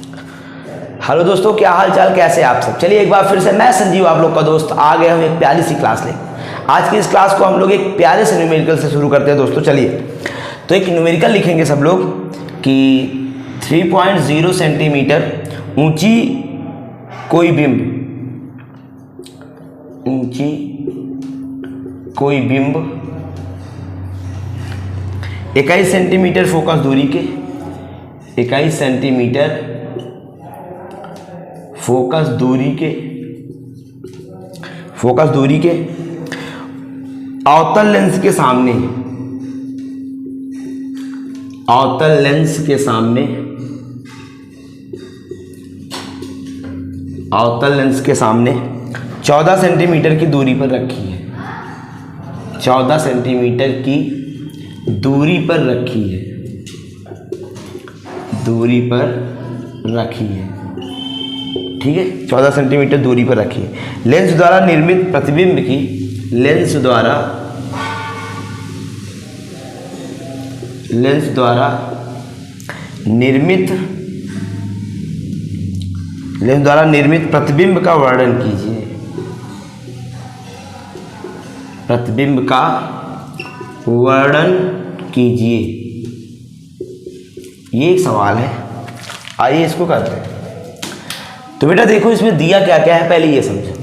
Hello दोस्तों, क्या हाल चाल, कैसे आप सब। चलिए एक बार फिर से मैं संजीव आप लोग का दोस्त आ गया हूँ एक प्यारी सी क्लास ले। आज की इस क्लास को हम लोग एक प्यारे से न्यूमेरिकल से शुरू करते हैं दोस्तों। चलिए तो एक न्यूमेरिकल लिखेंगे सब लोग कि 3.0 सेंटीमीटर ऊंची कोई बिंब, ऊंची कोई बिंब 21 सेंटीमीटर फोकस दूरी के, 21 सेंटीमीटर फोकस दूरी के अवतल लेंस के सामने, अवतल लेंस के सामने, अवतल लेंस के सामने 14 सेंटीमीटर की दूरी पर रखी है, 14 सेंटीमीटर की दूरी पर रखी है, दूरी पर रखी है। ठीक है, 14 सेंटीमीटर दूरी पर रखी है। लेंस द्वारा निर्मित प्रतिबिंब की, लेंस द्वारा निर्मित प्रतिबिंब का वर्णन कीजिए, प्रतिबिंब का वर्णन कीजिए। ये एक सवाल है, आइए इसको करते हैं। तो बेटा देखो इसमें दिया क्या क्या है, पहले ये समझो।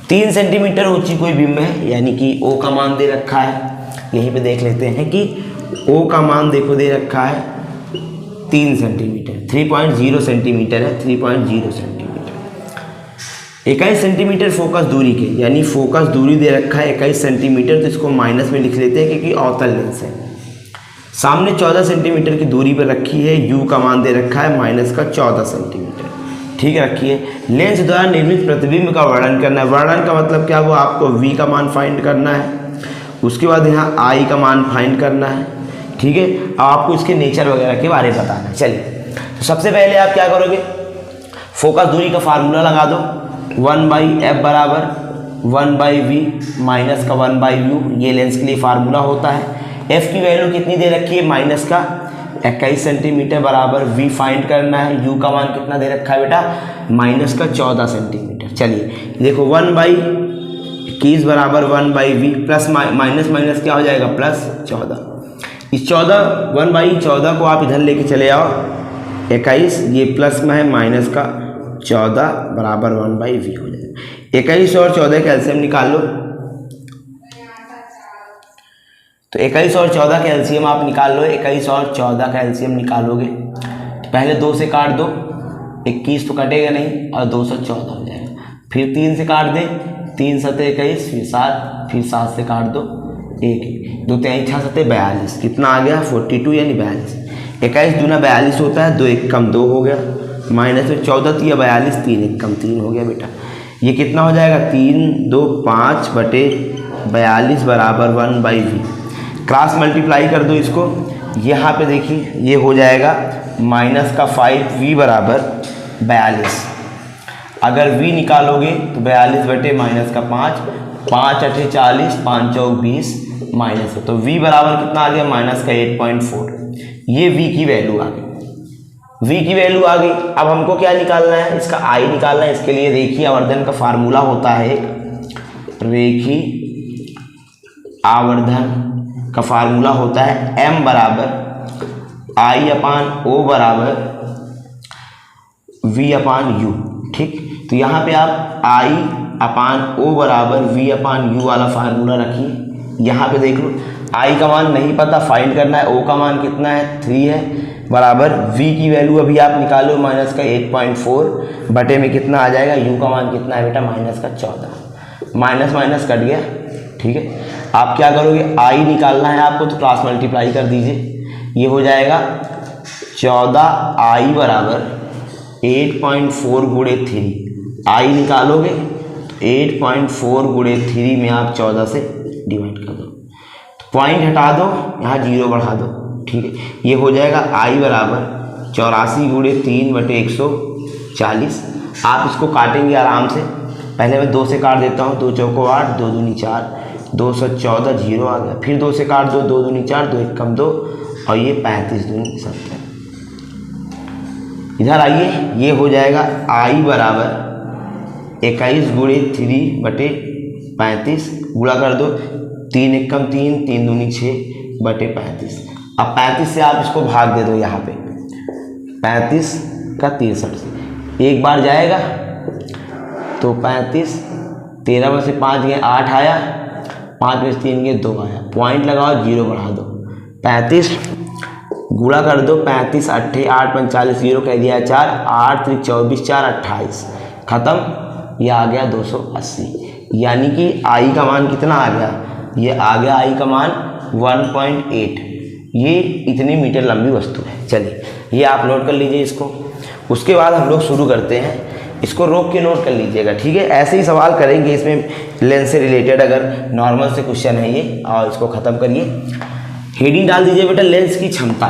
3 सेंटीमीटर ऊंची कोई बिंब है, यानी कि O का मान दे रखा है। यहीं पे देख लेते हैं कि O का मान देखो दे रखा है 3 सेंटीमीटर, 3.0 सेंटीमीटर है, 3.0 सेंटीमीटर। 21 सेंटीमीटर फोकस दूरी के, यानी फोकस दूरी दे रखा है 21 सेंटीमीटर, तो इसको माइनस में लिख लेते हैं क्योंकि अवतल लेंस है। सामने 14 सेंटीमीटर की दूरी पर रखी है, U का मान दे रखा है माइनस का 14 सेंटीमीटर। ठीक है, रखिए। लेंस द्वारा निर्मित प्रतिबिंब का वर्णन करना है। वर्णन का मतलब क्या, वो आपको V का मान फाइंड करना है, उसके बाद यहाँ I का मान फाइंड करना है। ठीक है, अब आपको इसके नेचर वगैरह के बारे में बताना है। चलिए तो सबसे पहले आप क्या करोगे, फोकस दूरी का फार्मूला लगा दो। 1/f बराबर 1/v माइनस का 1/u, ये लेंस के लिए फार्मूला होता है। f की वैल्यू कितनी दे रखी है, माइनस का 21 सेंटीमीटर बराबर v फाइंड करना है। u का मान कितना दे रखा है बेटा, माइनस का 14 सेंटीमीटर। चलिए देखो 1/21 बराबर 1/v प्लस माइनस माइनस क्या हो जाएगा, प्लस 14। इस 1/14 को आप इधर लेके चले आओ, 21 ये प्लस में है, माइनस का 14 बराबर 1/v हो जाएगा। 21 और 14 का एलसीएम निकाल लो। तो 21 और 14 का एलसीएम आप निकाल लो। 21 और 14 का एलसीएम निकालोगे तो पहले 2 से काट दो, 21 तो कटेगा नहीं और 2 से 14 हो जाएगा। फिर 3 से काट दे, 3 7 21, फिर 7, फिर 7 से काट दो 1, 2 3 6 7 42, कितना आ गया 42 यानी 42। 21 दूना 42 होता है, 2 1 कम 2 हो गया, माइनस में 14 3 42, 3 1 कम 3 हो गया बेटा। ये कितना हो जाएगा, 3 2 5/42 बराबर 1/v। क्रॉस मल्टीप्लाई कर दो इसको, यहाँ पे देखिए ये हो जाएगा माइनस का 5v बराबर 42। अगर v निकालोगे तो 42 बटे माइनस का 5, 5 8 40, 5 चौक 20 माइनस है, तो v बराबर कितना आ गया, माइनस का 8.4। ये v की वैल्यू आ गई, v की वैल्यू आ गई। अब हमको क्या निकालना है, इसका I निकालना है। इसके लिए रेखीय आवर्धन का फार्मूला होता है, रेखीय आवर्धन का फार्मूला होता है m बराबर I/O बराबर V/U। ठीक, तो यहाँ पे आप I/O बराबर V/U वाला फार्मूला रखिए। यहाँ पे देख लो, I का मान नहीं पता, फाइंड करना है। O का मान कितना है, 3 है, बराबर V की वैल्यू अभी आप निकालो, माइनस का 8.4 बटे में कितना आ जाएगा, U का मान कितना है बेटा, माइनस का 14। माइनस माइनस कट गया। ठीक है, आप क्या करोगे, I निकालना है आपको, तो क्रॉस मल्टीप्लाई कर दीजिए। ये हो जाएगा 14I बराबर 8.4 गुणे 3। I निकालोगे तो 8.4 गुणे 3 में आप 14 से डिवाइड कर दो, तो पॉइंट हटा दो, यहाँ 0 बढ़ा दो। ठीक है, ये हो जाएगा I बराबर 84 गुणे 3 बटे 140। आप इसको काटेंगे आराम से। पहले मैं 2 से काट देता हूँ, 2 चौको 8, 2 दूनी 4, 214, 0 आ गया। फिर 2 से काट दो, 2 दूनी 4, 2 1 कम 2, और ये 35 दूनी 70। इधर आइए, ये हो जाएगा I बराबर 21 गुणे 3/35, गुणा कर दो, 3 एकम 3, 3 दूनी 6/35। अब 35 से आप इसको भाग दे दो, यहाँ पे 35 का 63 से एक बार जाएगा तो 35, 13 में से 5 गए 8 आया, 5 में से 3 गए 2 आया, पॉइंट लगाओ, 0 बढ़ा दो, 35 गुणा कर दो, 35 8 8 45, 0 कह दिया 4, 8 3 24, 4 28, खत्म। ये आ गया 280, यानी कि I का मान कितना आ गया, ये आ गया I का मान 1.8। ये इतनी मीटर लंबी वस्तु है। चलिए ये आप नोट कर लीजिए इसको। उसके बाद हम लोग शुरू करते हैं, इसको रोक के नोट कर लीजिएगा, ठीक है। ऐसे ही सवाल करेंगे इसमें लेंस से रिलेटेड, अगर नॉर्मल से क्वेश्चन है ये, और इसको ख़त्म करिए। हेडिंग डाल दीजिए बेटा लेंस की क्षमता।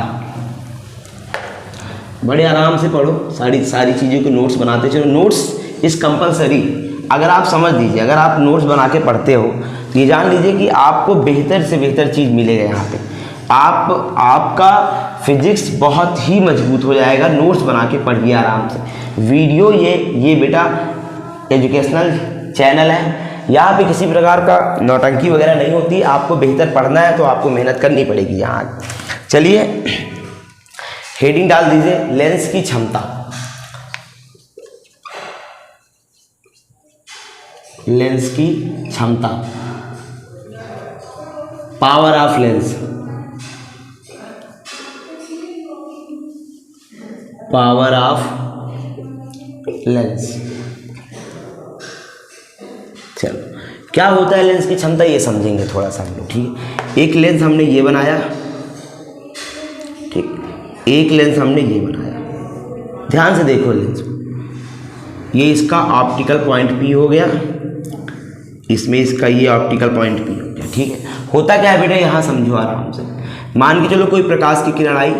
बड़े आराम से पढ़ो, सारी चीज़ों के नोट्स बनाते चलो। Notes is compulsory. अगर आप समझ लीजिए, अगर आप नोट्स बना के पढ़ते हो तो ये जान लीजिए कि आपको बेहतर से बेहतर चीज़ मिलेगा यहाँ पे। आपका फिजिक्स बहुत ही मजबूत हो जाएगा। नोट्स बना के पढ़िए आराम से। वीडियो ये बेटा एजुकेशनल चैनल है, यहाँ पे किसी प्रकार का नौटंकी वगैरह नहीं होती। आपको बेहतर पढ़ना है तो आपको मेहनत करनी पड़ेगी यहाँ। चलिए हेडिंग डाल दीजिए लेंस की क्षमता। लेंस की क्षमता, power of lens, power of lens. चलो क्या होता है लेंस की क्षमता, ये समझेंगे थोड़ा सा हम लोग, ठीक है। एक लेंस हमने ये बनाया, ठीक, एक लेंस हमने ये बनाया, ध्यान से देखो लेंस, ये इसका ऑप्टिकल पॉइंट P हो गया, इसमें इसका ये ऑप्टिकल पॉइंट P हो गया, ठीक है। होता क्या है बेटा, यहाँ समझो आराम से। मान के चलो कोई प्रकाश की किरण आई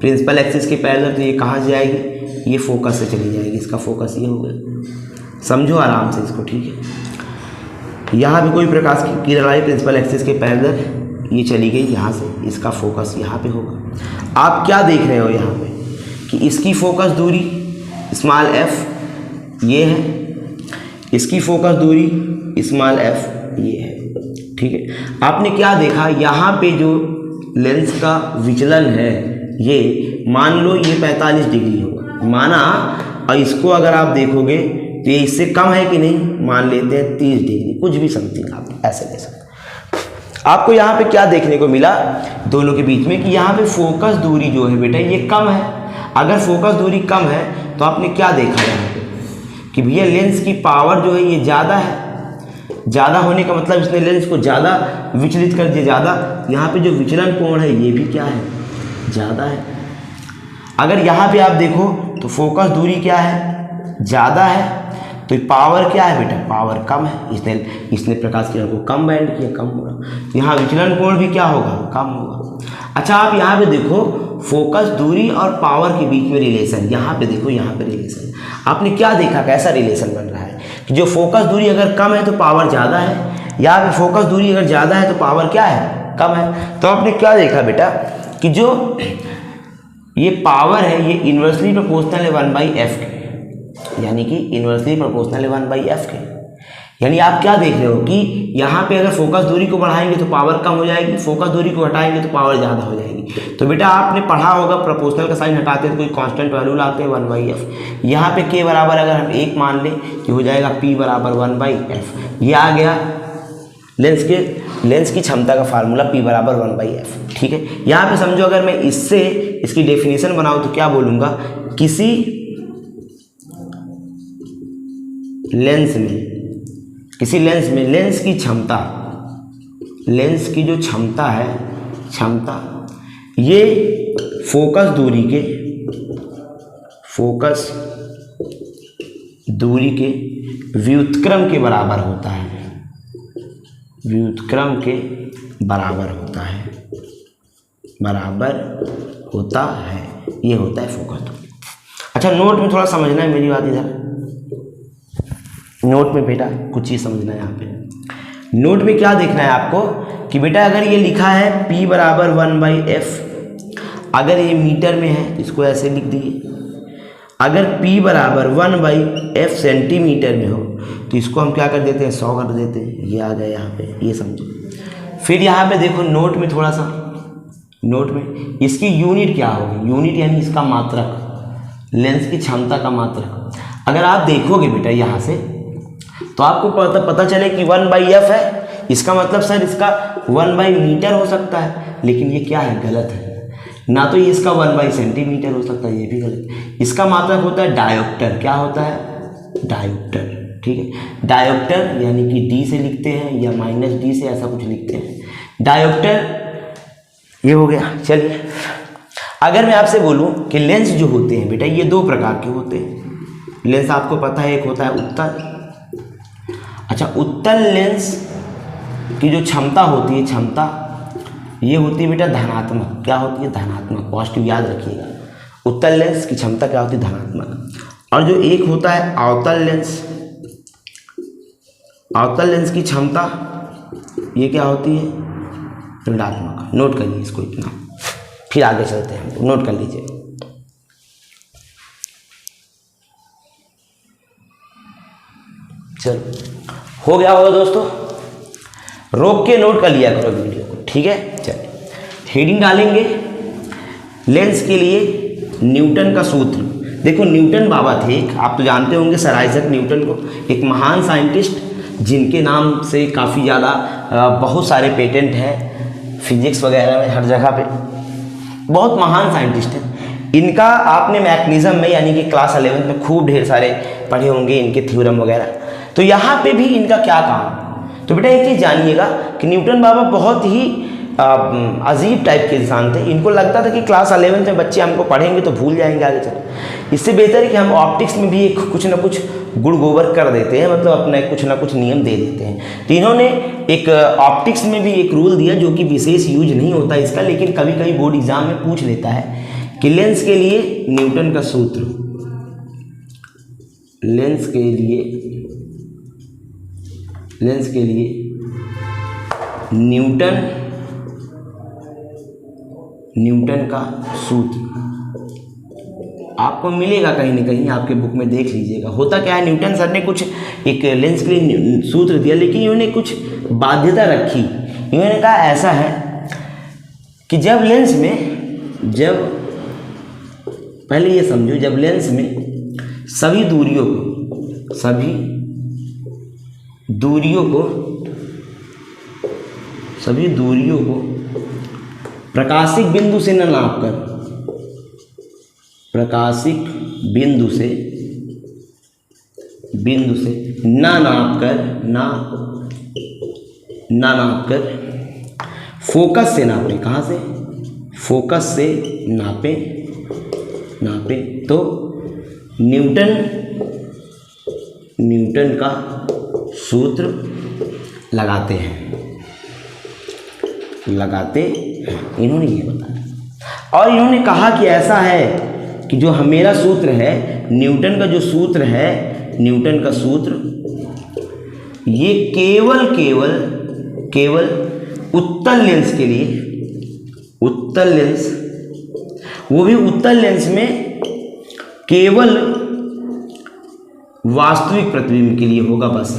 प्रिंसिपल एक्सिस के पैरेलल, तो ये कहाँ से जाएगी, ये फोकस से चली जाएगी, इसका फोकस ये हो गया। समझो आराम से इसको, ठीक है। यहाँ भी कोई प्रकाश की किरण आई प्रिंसिपल एक्सिस के पैरेलल, ये चली गई यहाँ से, इसका फोकस यहाँ पे होगा। आप क्या देख रहे हो यहाँ पे कि इसकी फोकस दूरी स्मॉल f ये है, इसकी फोकस दूरी स्मॉल f ये है, ठीक है। आपने क्या देखा, यहाँ पे जो लेंस का विचलन है, ये मान लो ये 45 डिग्री होगा माना, और इसको अगर आप देखोगे तो ये इससे कम है कि नहीं, मान लेते हैं 30 डिग्री, कुछ भी समथिंग आप ऐसे ले सकते। आपको यहाँ पे क्या देखने को मिला दोनों के बीच में कि यहाँ पे फोकस दूरी जो है बेटा ये कम है। अगर फोकस दूरी कम है तो आपने क्या देखा यहाँ पे कि भैया लेंस की पावर जो है ये ज़्यादा है। ज़्यादा होने का मतलब इसने लेंस को ज़्यादा विचलित कर दिया, ज़्यादा। यहाँ पे जो विचलन कोण है ये भी क्या है, ज़्यादा है। अगर यहाँ पे आप देखो तो फोकस दूरी क्या है, ज़्यादा है, तो पावर क्या है बेटा, पावर कम है। इसने प्रकाश किरण को कम बैंड किया, कम होगा, तो यहाँ विचलन कोण भी क्या होगा, कम होगा। अच्छा आप यहाँ पे देखो फोकस दूरी और पावर के बीच में रिलेशन, यहाँ पे देखो, यहाँ पे रिलेशन आपने क्या देखा, कैसा रिलेशन बन रहा है कि जो फोकस दूरी अगर कम है तो पावर ज़्यादा है, या फिर फोकस दूरी अगर ज़्यादा है तो पावर क्या है, कम है। तो आपने क्या देखा बेटा कि जो ये पावर है ये इन्वर्सली प्रोपोर्शनल है 1/f के, यानी कि इन्वर्सली प्रोपोर्शनल है 1/f के। यानी आप क्या देख रहे हो कि यहाँ पे अगर फोकस दूरी को बढ़ाएंगे तो पावर कम हो जाएगी, फोकस दूरी को हटाएंगे तो पावर ज़्यादा हो जाएगी। तो बेटा आपने पढ़ा होगा प्रोपोर्शनल का साइन हटाते हैं तो कोई कांस्टेंट वैल्यू लाते हैं 1/f। यहाँ पे k बराबर अगर हम 1 मान लें तो हो जाएगा p बराबर 1/f। ये आ गया लेंस की क्षमता का फार्मूला p बराबर 1/f, ठीक है। यहाँ पे समझो अगर मैं इससे इसकी डेफिनेशन बनाऊँ तो क्या बोलूँगा, किसी लेंस में लेंस की क्षमता, लेंस की जो क्षमता है, क्षमता ये फोकस दूरी के व्युत्क्रम के बराबर होता है, व्युत्क्रम के बराबर होता है, ये होता है फोकस दूरी। अच्छा नोट में थोड़ा समझना है मेरी बात, इधर नोट में बेटा कुछ चीज़ समझना है। यहाँ पे नोट में क्या देखना है आपको कि बेटा अगर ये लिखा है p बराबर 1/f, अगर ये मीटर में है तो इसको ऐसे लिख दिए, अगर P बराबर 1/f सेंटीमीटर में हो तो इसको हम क्या कर देते हैं, 100 कर देते हैं। ये आ गया यहाँ पे, ये समझो। फिर यहाँ पे देखो नोट में, थोड़ा सा नोट में इसकी यूनिट क्या होगी, यूनिट यानी इसका मात्रक, लेंस की क्षमता का मात्रक। अगर आप देखोगे बेटा यहाँ से तो आपको पता चले कि 1/f है, इसका मतलब सर इसका 1/मीटर हो सकता है, लेकिन ये क्या है, गलत है। ना तो ये इसका 1/सेंटीमीटर हो सकता है, ये भी गलत। इसका मात्रक होता है डायोप्टर। क्या होता है, डायोप्टर, ठीक है। डायोप्टर यानी कि D से लिखते हैं या -D से, ऐसा कुछ लिखते हैं डायोप्टर। ये हो गया। चलिए अगर मैं आपसे बोलूं कि लेंस जो होते हैं बेटा, ये दो प्रकार के होते हैं। लेंस आपको पता है, एक होता है उत्तल। अच्छा, उत्तल लेंस की जो क्षमता होती है, क्षमता ये होती है बेटा धनात्मक। क्या होती है, धनात्मक, पॉजिटिव, याद रखिएगा। उत्तल लेंस की क्षमता क्या होती है, धनात्मक। और जो एक होता है अवतल लेंस, अवतल लेंस की क्षमता ये क्या होती है, ऋणात्मक। नोट करिए इसको इतना, फिर आगे चलते हैं, नोट कर लीजिए। चलो हो गया होगा दोस्तों, रोक के नोट कर लिया करो वीडियो को, ठीक है। चलिए हेडिंग डालेंगे, लेंस के लिए न्यूटन का सूत्र। देखो न्यूटन बाबा थे, आप तो जानते होंगे सर आइजैक न्यूटन को, एक महान साइंटिस्ट जिनके नाम से काफ़ी ज़्यादा बहुत सारे पेटेंट हैं फिजिक्स वगैरह में, हर जगह पे बहुत महान साइंटिस्ट हैं। इनका आपने मैकेनिज्म में यानी कि क्लास 11 में खूब ढेर सारे पढ़े होंगे, इनके थ्योरम वगैरह। तो यहाँ पे भी इनका क्या काम, तो बेटा एक चीज़ जानिएगा कि न्यूटन बाबा बहुत ही अजीब टाइप के इंसान थे। इनको लगता था कि क्लास 11 में बच्चे हमको पढ़ेंगे तो भूल जाएंगे आगे चल। इससे बेहतर है कि हम ऑप्टिक्स में भी एक कुछ ना कुछ गुड़ गोबर कर देते हैं, मतलब अपना कुछ ना कुछ नियम दे देते हैं। तो इन्होंने एक ऑप्टिक्स में भी एक रूल दिया जो कि विशेष यूज नहीं होता इसका, लेकिन कभी कभी बोर्ड एग्जाम में पूछ लेता है कि लेंस के लिए न्यूटन का सूत्र, लेंस के लिए न्यूटन का सूत्र आपको मिलेगा कहीं ना कहीं, आपके बुक में देख लीजिएगा। होता क्या है, न्यूटन सर ने कुछ एक लेंस के लिए सूत्र दिया, लेकिन इन्होंने कुछ बाध्यता रखी। इन्होंने कहा ऐसा है कि जब लेंस में, जब पहले ये समझो, जब लेंस में सभी दूरियों को प्रकाशिक बिंदु से न नापकर, प्रकाशिक बिंदु से न नापकर फोकस से नापे। कहाँ से, फोकस से नापे तो न्यूटन का सूत्र लगाते हैं। इन्होंने ये बताया, और इन्होंने कहा कि ऐसा है कि जो मेरा सूत्र है, न्यूटन का जो सूत्र है, न्यूटन का सूत्र ये केवल उत्तल लेंस के लिए, उत्तल लेंस, वो भी उत्तल लेंस में केवल वास्तविक प्रतिबिंब के लिए होगा, बस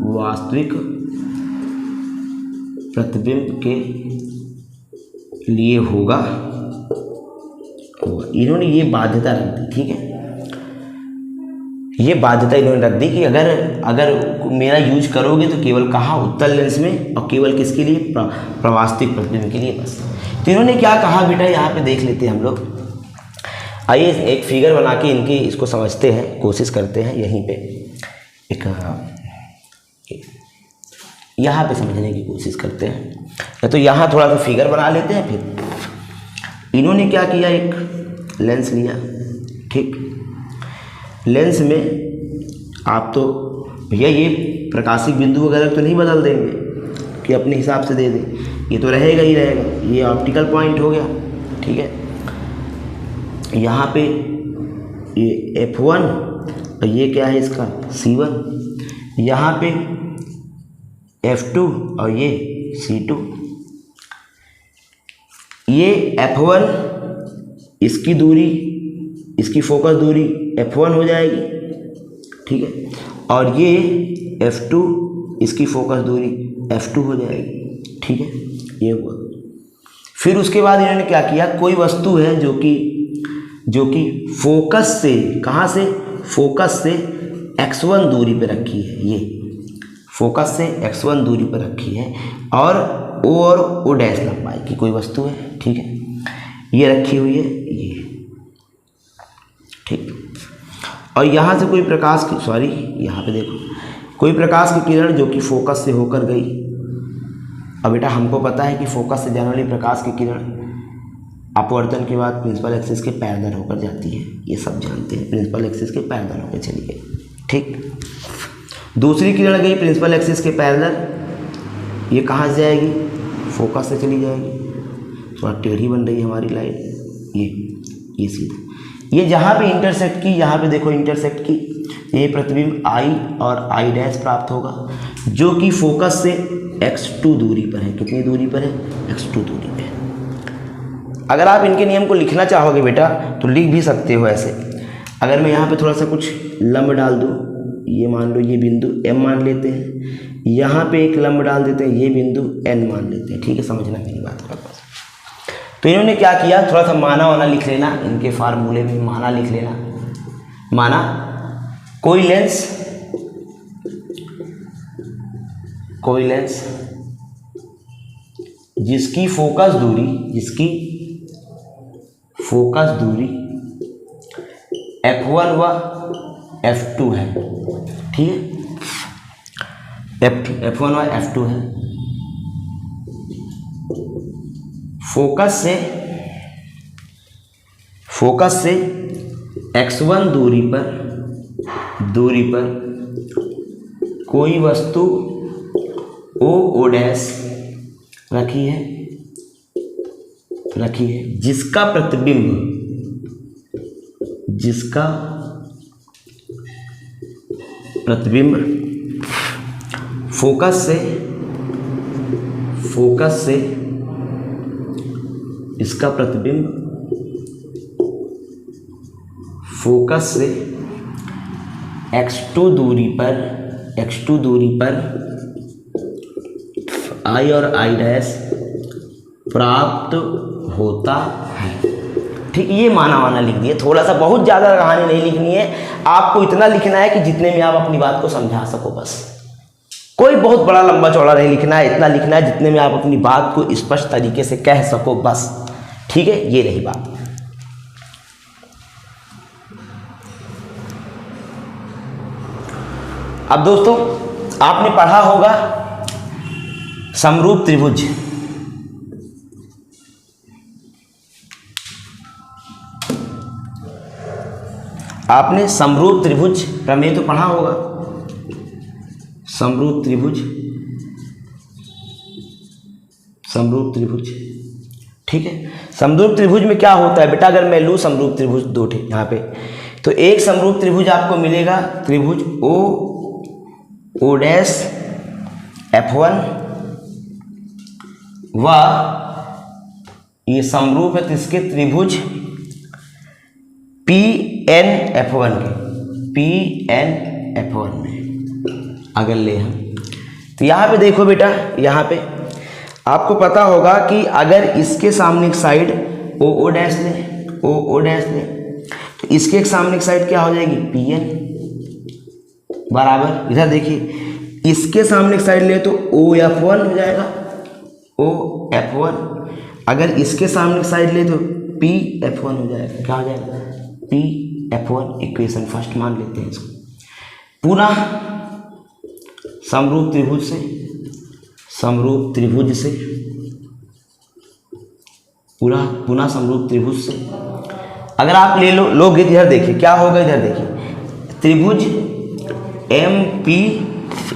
वास्तविक प्रतिबिंब के लिए होगा। इन्होंने ये बाध्यता रख दी, ठीक है। ये बाध्यता इन्होंने रख दी कि अगर मेरा यूज करोगे तो केवल कहाँ, उत्तल लेंस में, और केवल किसके लिए, प्रवास्तविक प्रतिबिंब के लिए बस। तो इन्होंने क्या कहा बेटा, यहाँ पे देख लेते हैं हम लोग। आइए एक फिगर बना के इनकी इसको समझते हैं, कोशिश करते हैं। यहीं पे एक यहाँ पे समझने की कोशिश करते हैं, या तो यहाँ थोड़ा सा फिगर बना लेते हैं। फिर इन्होंने क्या किया, एक लेंस लिया, ठीक। लेंस में आप तो भैया ये प्रकाशिक बिंदु वगैरह तो नहीं बदल देंगे कि अपने हिसाब से दे दें, ये तो रहेगा ही रहेगा। ये ऑप्टिकल पॉइंट हो गया, ठीक है। यहाँ पे ये F1 और ये क्या है इसका C1, यहाँ पे F2 और ये C2। ये F1 इसकी दूरी, इसकी फोकस दूरी F1 हो जाएगी, ठीक है, और ये F2 इसकी फोकस दूरी F2 हो जाएगी, ठीक है, ये हुआ। फिर उसके बाद इन्होंने क्या किया, कोई वस्तु है जो कि फोकस से, कहाँ से, फोकस से x1 दूरी पे रखी है, ये फोकस से x1 दूरी पर रखी है, और O डैश लंबाई की कोई वस्तु है, ठीक है, ये रखी हुई है, ये, ठीक। और यहाँ से कोई प्रकाश की, सॉरी यहाँ पे देखो, कोई प्रकाश की किरण जो कि फोकस से होकर गई। अब बेटा हमको पता है कि फोकस से जाने वाली प्रकाश की किरण अपवर्तन के बाद प्रिंसिपल एक्सिस के पैरेलल होकर जाती है, ये सब जानते हैं, प्रिंसिपल एक्सिस के पैरेलल होकर चली गई, ठीक। दूसरी किरण गई प्रिंसिपल एक्सिस के पैरेलल, ये कहाँ से जाएगी, फोकस से चली जाएगी, थोड़ा टेढ़ी बन रही है हमारी लाइन, ये सीधा, ये जहाँ पे इंटरसेक्ट की, यहाँ पे देखो इंटरसेक्ट की, ये प्रतिबिंब I और I डैश प्राप्त होगा, जो कि फोकस से x2 दूरी पर है। कितनी दूरी पर है, x2 दूरी पे है। अगर आप इनके नियम को लिखना चाहोगे बेटा तो लिख भी सकते हो ऐसे। अगर मैं यहाँ पे थोड़ा सा कुछ लंब डाल दूँ, ये मान लो ये बिंदु M मान लेते हैं, यहाँ पे एक लंब डाल देते हैं, ये बिंदु N मान लेते हैं, ठीक है, समझना मेरी बात का। तो इन्होंने क्या किया, थोड़ा सा माना वाना लिख लेना, इनके फार्मूले में माना लिख लेना। माना, कोई लेंस जिसकी फोकस दूरी F1 व F2 है, ठीक है, F1 व F2 है, फोकस से x1 दूरी पर कोई वस्तु O डैश रखी है, जिसका प्रतिबिंब फोकस से इसका प्रतिबिंब फोकस से x2 दूरी पर I और I डैश प्राप्त होता है, ठीक। ये माना वाना लिख दिए, थोड़ा सा, बहुत ज़्यादा कहानी नहीं लिखनी है, आपको इतना लिखना है कि जितने में आप अपनी बात को समझा सको, बस। कोई बहुत बड़ा लंबा चौड़ा नहीं लिखना है, इतना लिखना है जितने में आप अपनी बात को स्पष्ट तरीके से कह सको, बस, ठीक है। ये रही बात। अब दोस्तों आपने पढ़ा होगा समरूप त्रिभुज, आपने समरूप त्रिभुज प्रमेय तो पढ़ा होगा। समरूप त्रिभुज, ठीक है। समरूप त्रिभुज में क्या होता है बेटा, अगर मैं लूँ समरूप त्रिभुज दो थे यहाँ पे, तो एक समरूप त्रिभुज आपको मिलेगा, त्रिभुज O डैश F1 व ये समरूप है किसके, त्रिभुज PN F1 में अगर ले हम, तो यहाँ पे देखो बेटा, यहाँ पे आपको पता होगा कि अगर इसके सामने एक साइड O डैश ले, तो इसके एक सामने एक साइड क्या हो जाएगी, PN बराबर, इधर देखिए, इसके सामने एक साइड ले तो OF1 हो जाएगा, OF1। अगर इसके सामने एक साइड ले तो PF1 हो जाएगा, क्या हो जाएगा, PF1। इक्वेशन फर्स्ट मान लेते हैं इसको। पुनः समरूप त्रिभुज से पुनः समरूप त्रिभुज से अगर आप ले लोगे, इधर देखिए क्या होगा, इधर देखिए, त्रिभुज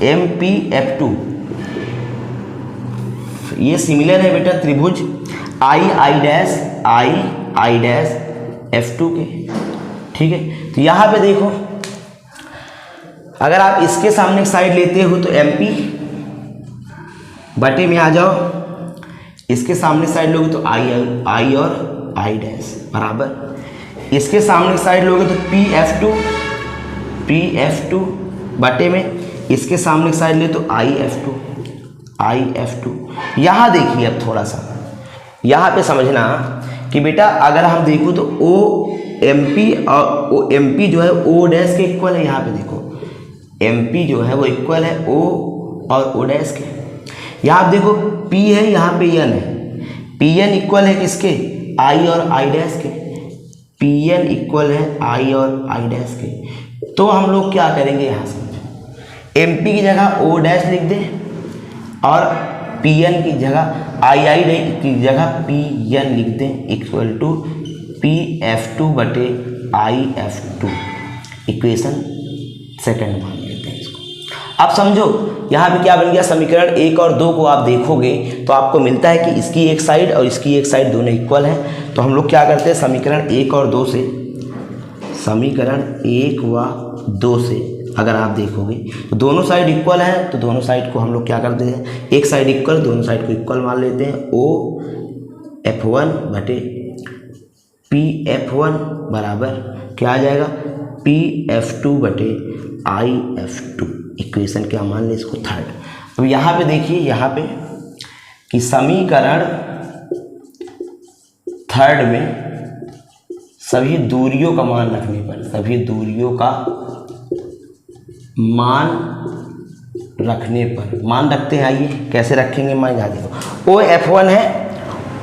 MPF2, ये सिमिलर है बेटा त्रिभुज I डैश F2 के, ठीक है। तो यहाँ पे देखो, अगर आप इसके सामने एक साइड लेते हो तो MP बटे में आ जाओ, इसके सामने साइड लोगे तो I और I डैश बराबर, इसके सामने की साइड लोगे तो पी एफ टू बटे में इसके सामने की साइड ले तो आई एफ टू। यहाँ देखिए अब थोड़ा सा यहाँ पे समझना कि बेटा अगर हम देखो तो ओ एम पी जो है ओ डैश के इक्वल है। यहाँ पे देखो एम पी जो है वो इक्वल है ओ और ओ डैश के। यहाँ आप देखो पी है, यहाँ पे एन है, पी एन इक्वल है किसके, आई और आई डैश के। पी एन इक्वल है आई और आई डैश के। तो हम लोग क्या करेंगे, यहाँ से एम पी की जगह ओ डैश लिख दें और पी एन की जगह आई की जगह पी एन लिख दें equal to P F two बटे I F two. Equation second मान लेते हैं इसको। अब समझो यहाँ पे क्या बन गया, समीकरण 1 और 2 को आप देखोगे तो आपको मिलता है कि इसकी एक साइड और इसकी एक साइड दोनों इक्वल हैं। तो हम लोग क्या करते हैं, समीकरण 1 और 2 से, समीकरण 1 व 2 से अगर आप देखोगे तो दोनों साइड इक्वल है, तो दोनों साइड को हम लोग क्या करते हैं, एक साइड इक्वल दोनों साइड को इक्वल मान लेते हैं। ओ एफ वन बटे पी एफ वन बराबर क्या आ जाएगा, पी एफ टू बटे आई एफ टू। इक्वेशन क्या मान लें इसको, थर्ड। अब यहाँ पे देखिए, यहाँ पे कि समीकरण थर्ड में सभी दूरियों का मान रखने पर, सभी दूरियों का मान रखने पर, मान रखते हैं, आइए कैसे रखेंगे मान, यहाँ देखो ओ एफ वन है,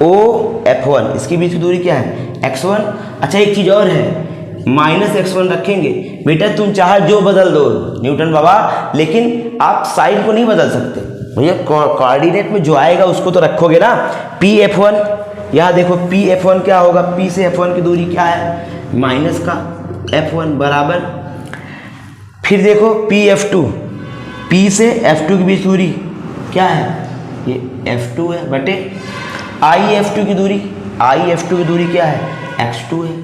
ओ एफ वन, इसके बीच की दूरी क्या है x1। अच्छा एक चीज़ और है, माइनस x1 रखेंगे। बेटा तुम चाहे जो बदल दो न्यूटन बाबा, लेकिन आप साइड को नहीं बदल सकते भैया, कोऑर्डिनेट में जो आएगा उसको तो रखोगे ना। पी एफ वन, यहाँ देखो पी एफ वन क्या होगा, पी से एफ वन की दूरी क्या है, माइनस का एफ वन बराबर, फिर देखो पी एफ टू, पी से एफ टू के बीच दूरी क्या है, ये एफ टू है बटे आई एफ टू की दूरी, आई एफ टू की दूरी क्या है, एक्स टू है।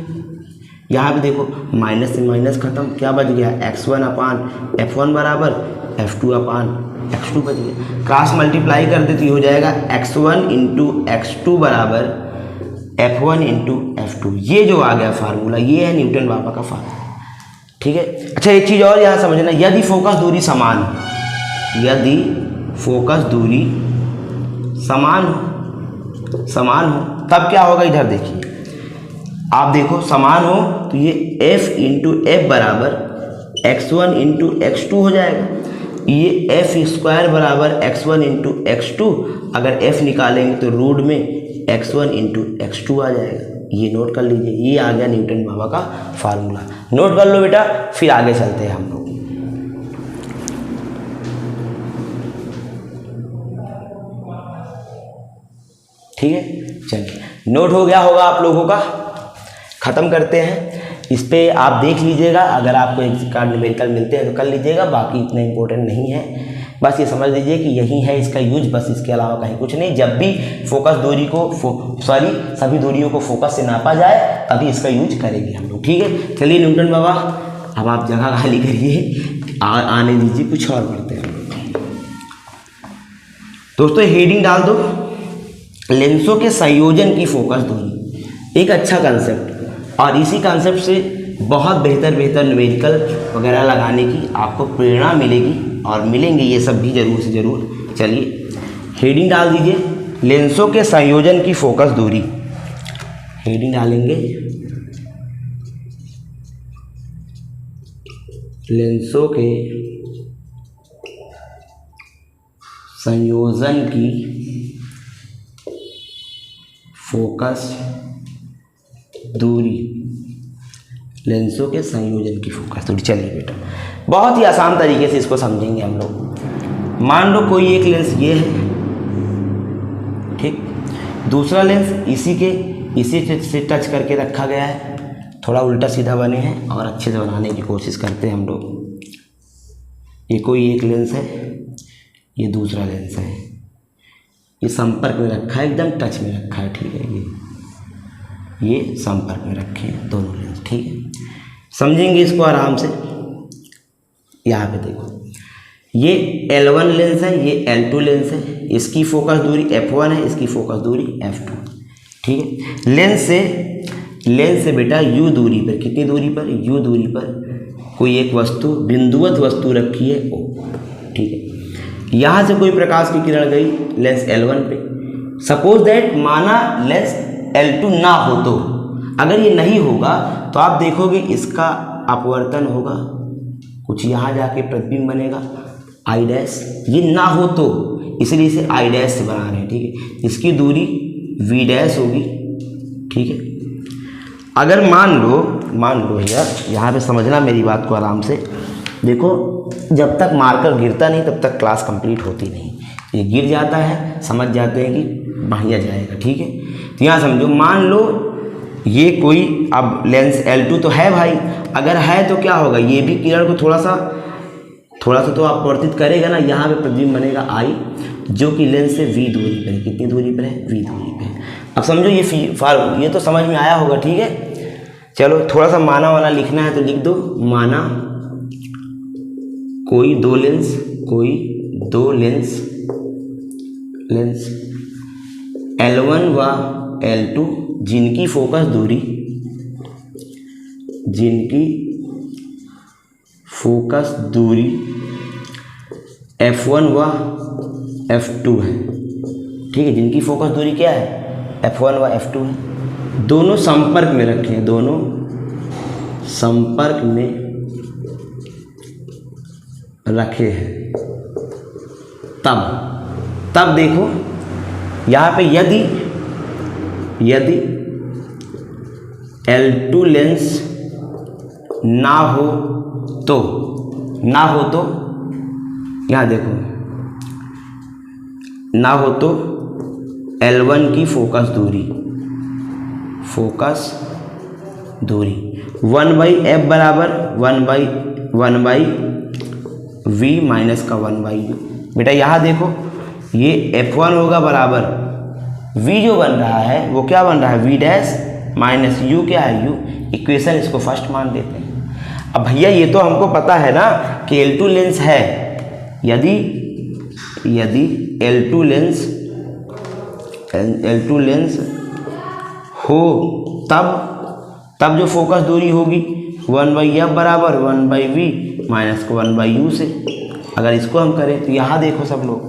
यहाँ पे देखो माइनस से माइनस खत्म, क्या बच गया, X one upon F one बराबर F two upon X two बच गया। क्रॉस मल्टीप्लाई कर देती हो जाएगा X one into X two बराबर F one into F two. ये जो आ गया फार्मूला, ये है न्यूटन बाबा का फार्मूला, ठीक है। अच्छा एक चीज़ और यहाँ समझना, यदि फोकस दूरी समान हो, यदि फोकस दूरी समान हो तब क्या होगा, इधर देखिए आप देखो समान हो तो ये f इंटू एफ बराबर X one into X two हो जाएगा। ये एफ स्क्वायर बराबर X one into X two, अगर f निकालेंगे तो रूट में X one into X two आ जाएगा। ये नोट कर लीजिए, ये आ गया न्यूटन बाबा का फार्मूला। नोट कर लो बेटा, फिर आगे चलते हैं हम लोग। ठीक है, चलिए नोट हो गया होगा आप लोगों का। ख़त्म करते हैं, इस पे आप देख लीजिएगा, अगर आपको एक कार्ड न्यूमेरिकल मिलते हैं तो कर लीजिएगा, बाकी इतना इंपॉर्टेंट नहीं है। बस ये समझ लीजिए कि यही है इसका यूज, बस इसके अलावा कहीं कुछ नहीं। जब भी फोकस दूरी को सभी दूरियों को फोकस से नापा जाए तभी इसका यूज करेंगे हम लोग, ठीक है। चलिए न्यूटन बाबा अब आप जगह खाली करिए, आने दीजिए, कुछ और पढ़ते हैं दोस्तों। हेडिंग डाल दो, लेंसों के संयोजन की फोकस दूरी। एक अच्छा कंसेप्ट, और इसी कंसेप्ट से बहुत बेहतर न्यूमेरिकल वगैरह लगाने की आपको प्रेरणा मिलेगी, और मिलेंगे ये सब भी जरूर से जरूर। चलिए हेडिंग डाल दीजिए, लेंसों के संयोजन की फोकस दूरी। हेडिंग डालेंगे लेंसों के संयोजन की फोकस दूरी, लेंसों के संयोजन की फोकस दूरी। चलिए बेटा बहुत ही आसान तरीके से इसको समझेंगे हम लोग। मान लो कोई एक लेंस ये है, ठीक, दूसरा लेंस इसी से टच करके रखा गया है, थोड़ा उल्टा सीधा बने हैं और अच्छे से बनाने की कोशिश करते हैं हम लोग। ये कोई एक लेंस है, ये दूसरा लेंस है, ये संपर्क में रखा है, एकदम टच में रखा है, ठीक है। ये संपर्क में रखे हैं दोनों लेंस, ठीक है। समझेंगे इसको आराम से। यहाँ पे देखो ये L1 लेंस है, ये L2 लेंस है, इसकी फोकस दूरी f1 है, इसकी फोकस दूरी f2, ठीक है। लेंस से बेटा u दूरी पर, कितनी दूरी पर, u दूरी पर कोई एक वस्तु, बिंदुवत वस्तु रखी है O, ठीक है। यहाँ से कोई प्रकाश की किरण गई लेंस L1 पे, सपोज दैट माना लेंस L2 ना हो, तो अगर ये नहीं होगा तो आप देखोगे इसका अपवर्तन होगा, कुछ यहाँ जाके प्रतिबिंब बनेगा I डैश, ये ना हो तो इसलिए इसे I डैश से बना रहे हैं, ठीक है। इसकी दूरी V डैश होगी, ठीक है। अगर मान लो भैया, यहाँ पे समझना मेरी बात को आराम से, देखो जब तक मार्कर गिरता नहीं तब तक क्लास कंप्लीट होती नहीं, ये गिर जाता है समझ जाते हैं कि बढ़िया जाएगा, ठीक है। तो यहाँ समझो, मान लो ये कोई अब लेंस L2 तो है भाई, अगर है तो क्या होगा, ये भी किरण को थोड़ा सा तो अपवर्तित करेगा ना, यहाँ पे प्रतिबिंब बनेगा I, जो कि लेंस से V दूरी पर है, कितनी दूरी पर है, V दूरी पे है। अब समझो ये तो समझ में आया होगा, ठीक है। चलो थोड़ा सा माना वाना लिखना है तो लिख दो, माना कोई दो लेंस L1 व L2 जिनकी फोकस दूरी F1 व F2 है, ठीक है। जिनकी फोकस दूरी क्या है, F1 व F2 है, दोनों संपर्क में रखे हैं, दोनों संपर्क में रखे हैं, तब देखो यहाँ पे यदि L2 लेंस ना हो तो यहाँ देखो, ना हो तो L1 की फोकस दूरी 1/f बराबर 1/v माइनस का 1/u। बेटा यहाँ देखो, ये F1 होगा बराबर v जो बन रहा है वो क्या बन रहा है, v डैश माइनस u क्या है, u। इक्वेशन इसको फर्स्ट मान देते हैं। अब भैया ये तो हमको पता है ना कि L2 लेंस है, यदि L2 लेंस हो तब जो फोकस दूरी होगी 1/f बराबर 1/v माइनस को 1/u से। अगर इसको हम करें तो यहाँ देखो सब लोग,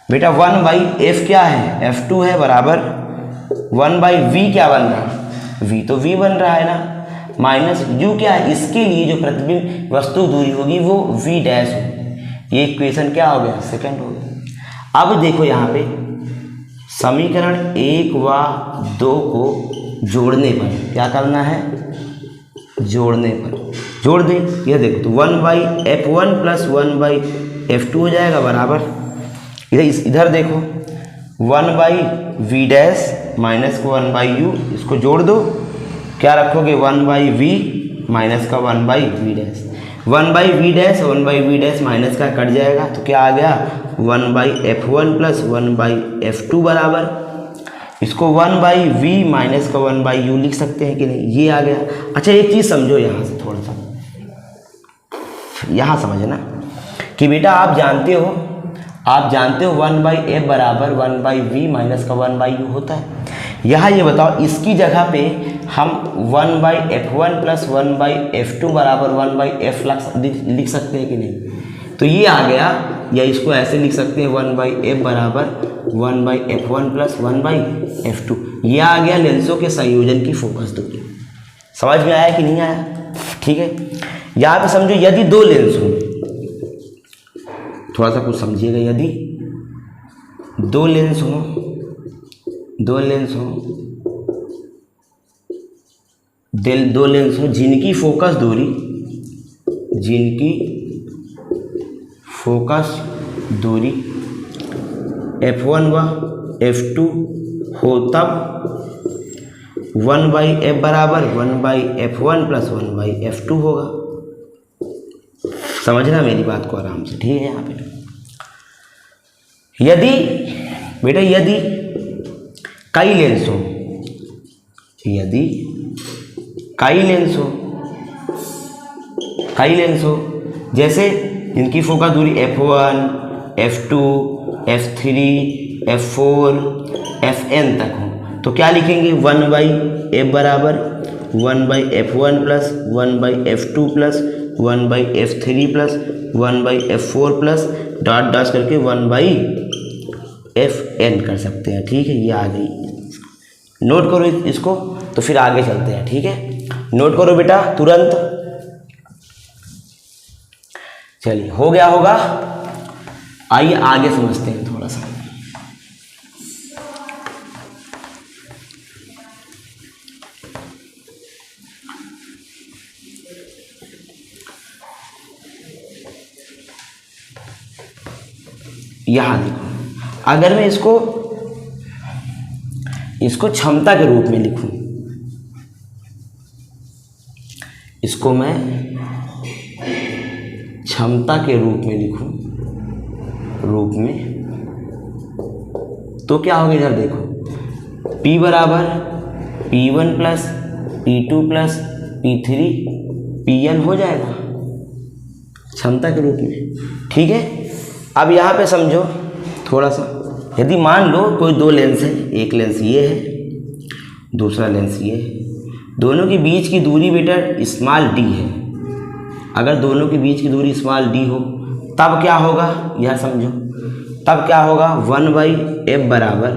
बेटा 1/f क्या है, F2 है, बराबर 1/v क्या बन रहा है, v तो v बन रहा है ना, माइनस u क्या है, इसके लिए जो प्रतिबिंब वस्तु दूरी होगी वो v डैश होगी। ये इक्वेशन क्या हो गया, सेकंड हो गया। अब देखो यहाँ पे समीकरण 1 व 2 को जोड़ने पर क्या करना है, जोड़ने पर जोड़ दे, यह देखो तो 1/f1 प्लस 1/f2 हो जाएगा बराबर, इधर देखो 1/v डैश माइनस को 1/u, इसको जोड़ दो, क्या रखोगे 1/v माइनस का 1/v dash, 1/v dash 1/v dash minus का कट जाएगा तो क्या आ गया 1/f1 प्लस 1/f2 बराबर, इसको 1/v माइनस का 1/u लिख सकते हैं कि नहीं, ये आ गया। अच्छा एक चीज़ समझो यहाँ से, थोड़ा सा यहाँ समझना कि बेटा आप जानते हो 1/f बराबर 1/v माइनस का 1/u होता है। यहाँ ये बताओ इसकी जगह पे हम 1/f1 प्लस 1/f2 बराबर 1/f लिख सकते हैं कि नहीं, तो ये आ गया, या इसको ऐसे लिख सकते हैं 1/f बराबर 1/f1 प्लस 1/f2, ये आ गया लेंसों के संयोजन की फोकस दूरी। समझ में आया कि नहीं आया, ठीक है। यहाँ पे समझो यदि दो लेंस हो, थोड़ा सा कुछ समझिएगा, यदि दो लेंस हो जिनकी फोकस दूरी F1 व F2 हो, तब 1/f बराबर 1/f1 प्लस 1/f2 होगा। समझना मेरी बात को आराम से, ठीक है। यहाँ पे यदि कई लेंस हो जैसे इनकी फोकस दूरी F1, F2, F3, F4, Fn तक हो, तो क्या लिखेंगे 1/f बराबर 1/f1 plus 1/f2 plus 1/f3 plus 1/f4 plus dot dot करके 1/fn कर सकते हैं। ठीक है, ये आ गई, नोट करो इसको, तो फिर आगे चलते हैं। ठीक है, नोट करो बेटा तुरंत। चलिए, हो गया होगा, आइए आगे समझते हैं थोड़ा सा। यहां देखो, अगर मैं इसको क्षमता के रूप में लिखूं, इसको मैं क्षमता के रूप में लिखूं, तो क्या होगा, इधर देखो P बराबर P1 plus P2 plus P3 Pn हो जाएगा क्षमता के रूप में। ठीक है, अब यहाँ पे समझो थोड़ा सा, यदि मान लो कोई दो लेंस है, एक लेंस ये है, दूसरा लेंस ये है, दोनों के बीच की दूरी बेटा स्मॉल d है। अगर दोनों के बीच की दूरी स्मॉल d हो तब क्या होगा, यह समझो, तब क्या होगा 1/f बराबर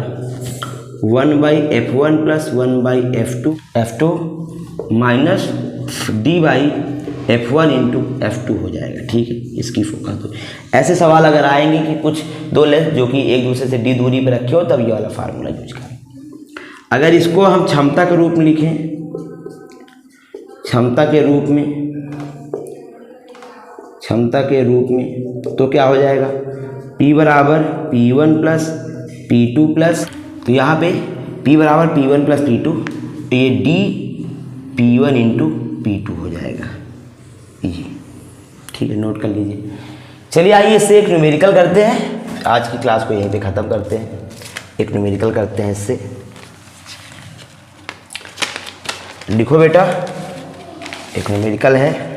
1/f1 plus 1/f2 minus d/f1 into f2 हो जाएगा। ठीक है, इसकी फोकस दूरी। ऐसे सवाल अगर आएंगे कि कुछ दो लेंस जो कि एक दूसरे से d दूरी पर रखे हो, तब ये वाला फार्मूला यूज करें। अगर इसको हम क्षमता के रूप में लिखें, क्षमता के रूप में तो क्या हो जाएगा, P बराबर P1 प्लस P2 प्लस, तो यहाँ पे P बराबर P1 प्लस P2, तो ये D P1 इंटू P2 हो जाएगा ये। ठीक है, नोट कर लीजिए। चलिए आइए इससे एक न्यूमेरिकल करते हैं, आज की क्लास को यहीं पे ख़त्म करते हैं। एक न्यूमेरिकल करते हैं इससे। लिखो बेटा, एक न्यूमेरिकल है,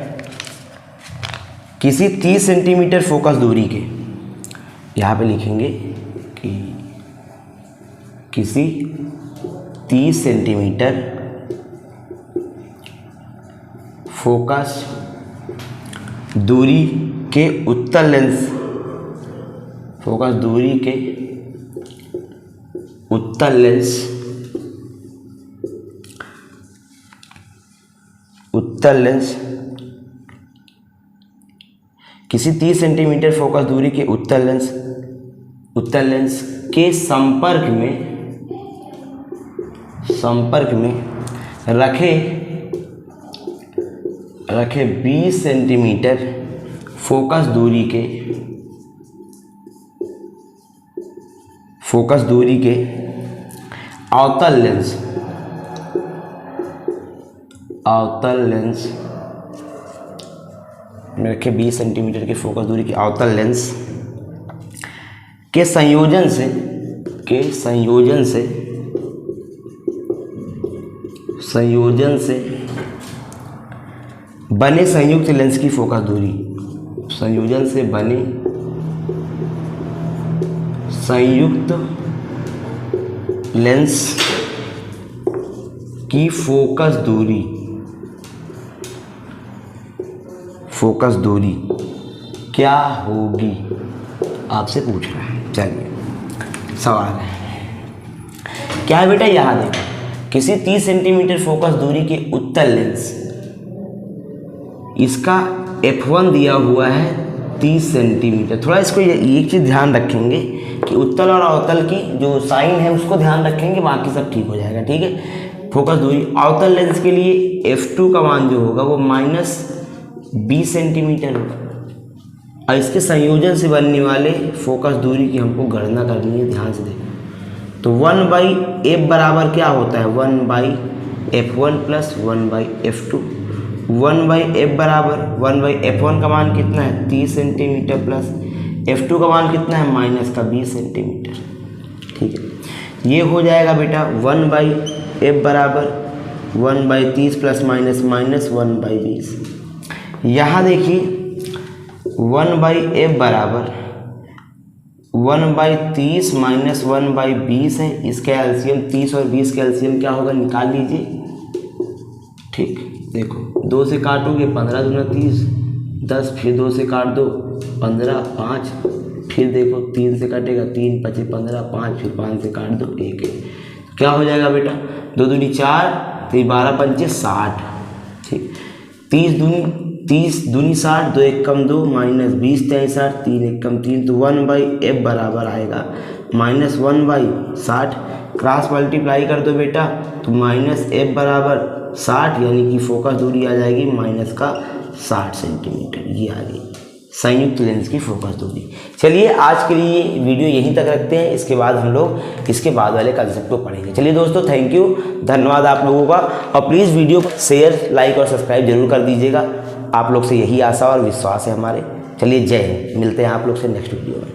किसी 30 सेंटीमीटर फोकस दूरी के, यहाँ पे लिखेंगे कि किसी 30 सेंटीमीटर फोकस दूरी के उत्तल लेंस, फोकस दूरी के उत्तल लेंस किसी 30 सेंटीमीटर फोकस दूरी के उत्तल लेंस के संपर्क में रखे 20 सेंटीमीटर फोकस दूरी के अवतल लेंस में रखे 20 सेंटीमीटर के फोकस दूरी के अवतल लेंस के संयोजन से बने संयुक्त लेंस की फोकस दूरी, संयोजन से बने संयुक्त लेंस की फोकस दूरी क्या होगी, आपसे पूछ रहा है। चलिए सवाल है, क्या है बेटा, यहाँ देखो, किसी 30 सेंटीमीटर फोकस दूरी के उत्तल लेंस, इसका f1 दिया हुआ है 30 सेंटीमीटर। थोड़ा इसको एक चीज़ ध्यान रखेंगे कि उत्तल और अवतल की जो साइन है उसको ध्यान रखेंगे, बाकी सब ठीक हो जाएगा। ठीक है, फोकस दूरी अवतल लेंस के लिए f2 का मान जो होगा वो -20 सेंटीमीटर होगा, और इसके संयोजन से बनने वाले फोकस दूरी की हमको गणना करनी है, ध्यान से देखो। तो 1/f बराबर क्या होता है, 1/f1 प्लस 1/f2। 1/f बराबर 1/f1 का मान कितना है 30 सेंटीमीटर प्लस f2 का मान कितना है -20 सेंटीमीटर। ठीक है, ये हो जाएगा बेटा 1/f बराबर 1/30 प्लस माइनस 1/20। यहाँ देखिए 1/f बराबर 1/30 माइनस 1/20 है, इसका एलसीएम 30 और 20 का एलसीएम क्या होगा निकाल लीजिए। ठीक, देखो 2 से काटोगे 15 दूना 30, 10, फिर 2 से काट दो 15, 5, फिर देखो 3 से कटेगा 3, 25, 15, 5, फिर 5 से काट दो 1, क्या हो जाएगा बेटा 2 दूनी 4, तो 12 पंचे 60। ठीक, 30 दूनी 60, 2 1 कम 2, माइनस 20 तेईस 60, 3 1 कम 3, तो 1/f बराबर आएगा -1/60। क्रॉस मल्टीप्लाई कर दो बेटा, तो -f बराबर 60, यानी कि फोकस दूरी आ जाएगी माइनस का 60 सेंटीमीटर। ये आ गई संयुक्त लेंस की फोकस दूरी। चलिए आज के लिए वीडियो यहीं तक रखते हैं, इसके बाद हम लोग इसके बाद वाले कंसेप्ट को पढ़ेंगे। चलिए दोस्तों, थैंक यू, धन्यवाद आप लोगों का, और प्लीज़ वीडियो को शेयर, लाइक और सब्सक्राइब जरूर कर दीजिएगा। आप लोग से यही आशा और विश्वास है हमारे। चलिए जय हिंद, मिलते हैं आप लोग से नेक्स्ट वीडियो में।